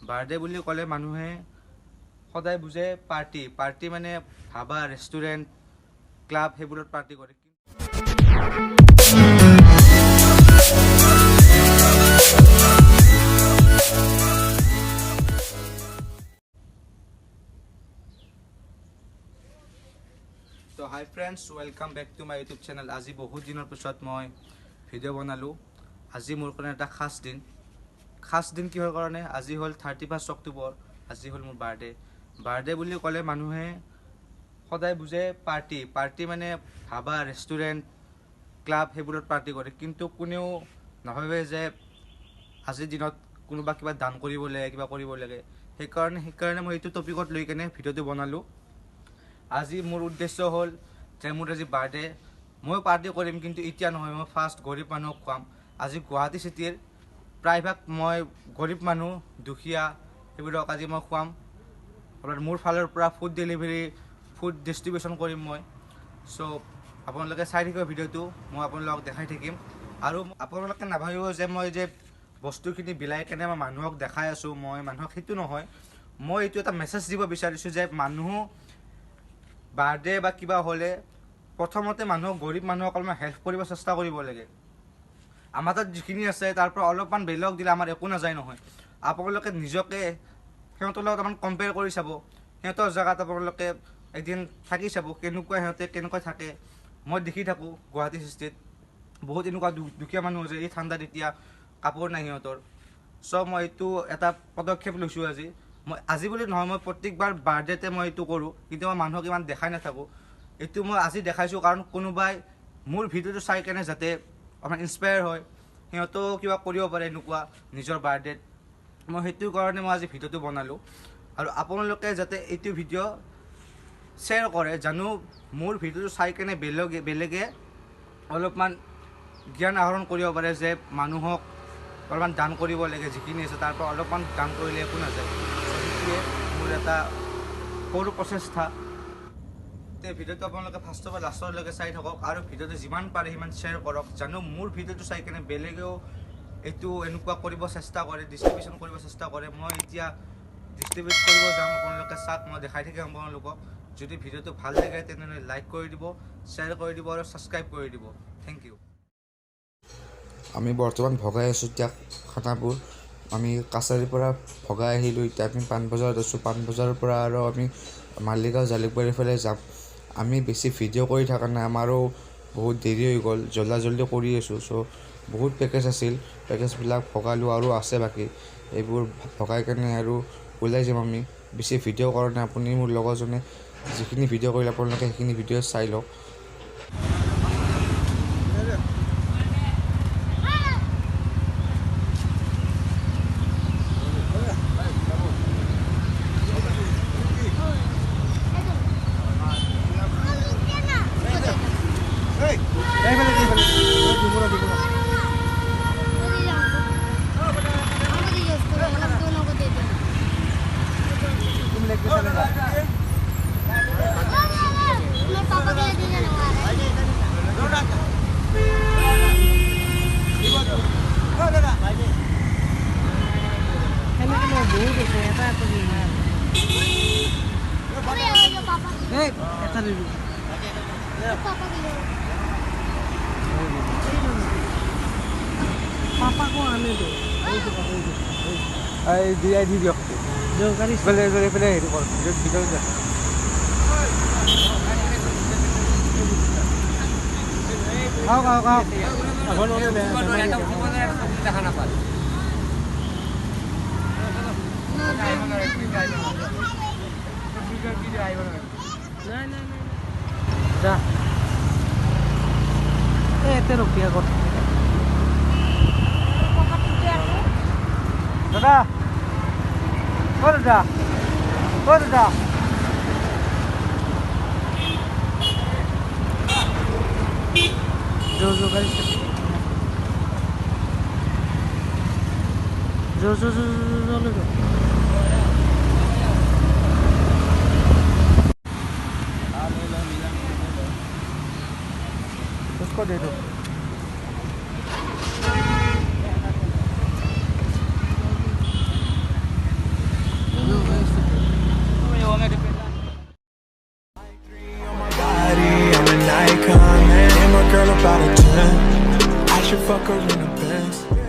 Birthday বুলি ক'লে মানুহে সদায় বুজে পাৰ্টি পাৰ্টি মানে ধাবা ৰেষ্টুৰেণ্ট ক্লাব সেইবোৰত পাৰ্টি কৰে। তো hi friends, welcome back to my YouTube channel. আজি বহুত দিনৰ পিছত মই ভিডিঅ' বনালোঁ। আজি মোৰ কাৰণে এটা খাছ দিন কিহৰ কাৰণে? আজি হ'ল 31 অক্টোবৰ। আজি হ'ল মোৰ বাৰ্থডে বুলি ক'লে মানুহে সদায় বুজে পাৰ্টি মানে ধাবা ৰেষ্টুৰেণ্ট ক্লাব সেইবোৰত পাৰ্টি কৰে, কিন্তু কোনেও নাভাবে যে আজিৰ দিনত কোনোবা কিবা দান কৰিব লাগে, কিবা কৰিব লাগে। সেইকাৰণে মই এইটো টপিকত লৈ কেনে ভিডিঅ'টো বনালোঁ। আজি মোৰ উদ্দেশ্য হ'ল যে মোৰ আজি বাৰ্থডে, ময়ো পাৰ্টি কৰিম, কিন্তু এতিয়া নহয়। মই ফাৰ্ষ্ট গৰীব মানুহক খুৱাম। আজি গুৱাহাটী চিটিৰ প্ৰায়ভাগ মই গৰীব মানুহ, দুখীয়া সেইবোৰক আজি মই খুৱাম। মোৰ ফালৰ পৰা ফুড ডেলিভাৰী, ফুড ডিষ্ট্ৰিবিউশ্যন কৰিম মই। চ' আপোনালোকে চাই থাকিব ভিডিঅ'টো, মই আপোনালোকক দেখাই থাকিম। আৰু আপোনালোকে নাভাবিব যে মই যে বস্তুখিনি বিলাই কেনে মই মানুহক দেখাই আছোঁ, মই মানুহক সেইটো নহয়। মই এইটো এটা মেছেজ দিব বিচাৰিছোঁ যে মানুহ বাৰ্থডে বা কিবা হ'লে প্ৰথমতে গৰীব মানুহক অলপমান হেল্প কৰিব চেষ্টা কৰিব লাগে। আমাৰ তাত যিখিনি আছে তাৰ পৰা অলপমান বেলেগক দিলে আমাৰ একো নাযায় নহয়। আপোনালোকে নিজকে সিহঁতৰ লগত অকণমান কম্পেয়াৰ কৰি চাব। সিহঁতৰ জেগাত আপোনালোকে এদিন থাকি চাব, কেনেকুৱা থাকে। মই দেখি থাকোঁ গুৱাহাটী চিটিত বহুত এনেকুৱা দুখীয়া মানুহ আছে, এই ঠাণ্ডাত এতিয়া কাপোৰ নাই সিহঁতৰ। চ' মই এইটো এটা পদক্ষেপ লৈছোঁ আজি বুলি নহয়, মই প্ৰত্যেকবাৰ বাৰ্থডেতে মই এইটো কৰোঁ, কিন্তু মই মানুহক ইমান দেখাই নাথাকোঁ। এইটো মই আজি দেখাইছোঁ কাৰণ কোনোবাই মোৰ ভিডিঅ'টো চাই কেনে যাতে অকণমান ইনস্পায়াৰ হয়, সিহঁতেও কিবা কৰিব পাৰে এনেকুৱা নিজৰ বাৰ্থডেত। মই সেইটো কাৰণে মই আজি ভিডিঅ'টো বনালোঁ। আৰু আপোনালোকে যাতে এইটো ভিডিঅ' শ্বেয়াৰ কৰে, জানো মোৰ ভিডিঅ'টো চাই কেনে বেলেগে অলপমান জ্ঞান আহৰণ কৰিব পাৰে যে মানুহক অলপমান দান কৰিব লাগে, যিখিনি আছে তাৰ পৰা অলপমান দান কৰিলে একো নাযায়। সেইটোৱে মোৰ এটা সৰু প্ৰচেষ্টা। ভিডিঅ'টো আপোনালোকে ফাৰ্ষ্টৰ পৰা লাষ্টলৈকে চাই থাকক, আৰু ভিডিঅ'টো যিমান পাৰে সিমান শ্বেয়াৰ কৰক, জানো মোৰ ভিডিঅ'টো চাই কেনে বেলেগেও এইটো এনেকুৱা কৰিব চেষ্টা কৰে, ডিষ্ট্ৰিবিউশ্যন কৰিব চেষ্টা কৰে। মই এতিয়া ডিষ্ট্ৰিবিউট কৰিব যাম, আপোনালোকে চাওক, মই দেখাই থাকিম আপোনালোকক। যদি ভিডিঅ'টো ভাল লাগে তেনেহ'লে লাইক কৰি দিব, শ্বেয়াৰ কৰি দিব আৰু ছাবস্ক্ৰাইব কৰি দিব। Thank you. আমি বৰ্তমান ভগাই আছোঁ এতিয়া খানাবোৰ। আমি কাছাৰীৰ পৰা ভগাই আহিলোঁ, এতিয়া আমি পাণবজাৰত আছোঁ। পাণবজাৰৰ পৰা আৰু আমি মালিগাঁও জালুকবাৰীৰ ফালে যাম। আমি বেছি ভিডিঅ' কৰি থকা নাই, আমাৰো বহুত দেৰি হৈ গ'ল, জল্দি কৰি আছোঁ। চ' বহুত পেকেজ আছিল, পেকেজবিলাক ভগালোঁ আৰু আছে বাকী। এইবোৰ ভগাই কেনে আৰু ওলাই যাম আমি। বেছি ভিডিঅ' কৰা নাই, আপুনি মোৰ লগৰজনে যিখিনি ভিডিঅ' কৰিলে আপোনালোকে সেইখিনি ভিডিঅ' চাই লওক। Papa ko ano do? Ay, di diok. Do garis. Bale, ito ko. Dito na. Kau. Ako no na. No. Da. Ete rupiah kok. Dadah. Dadah. Jo garis. Jo lo. उसको दे दो। out of 10. I should fuck her in a Benz.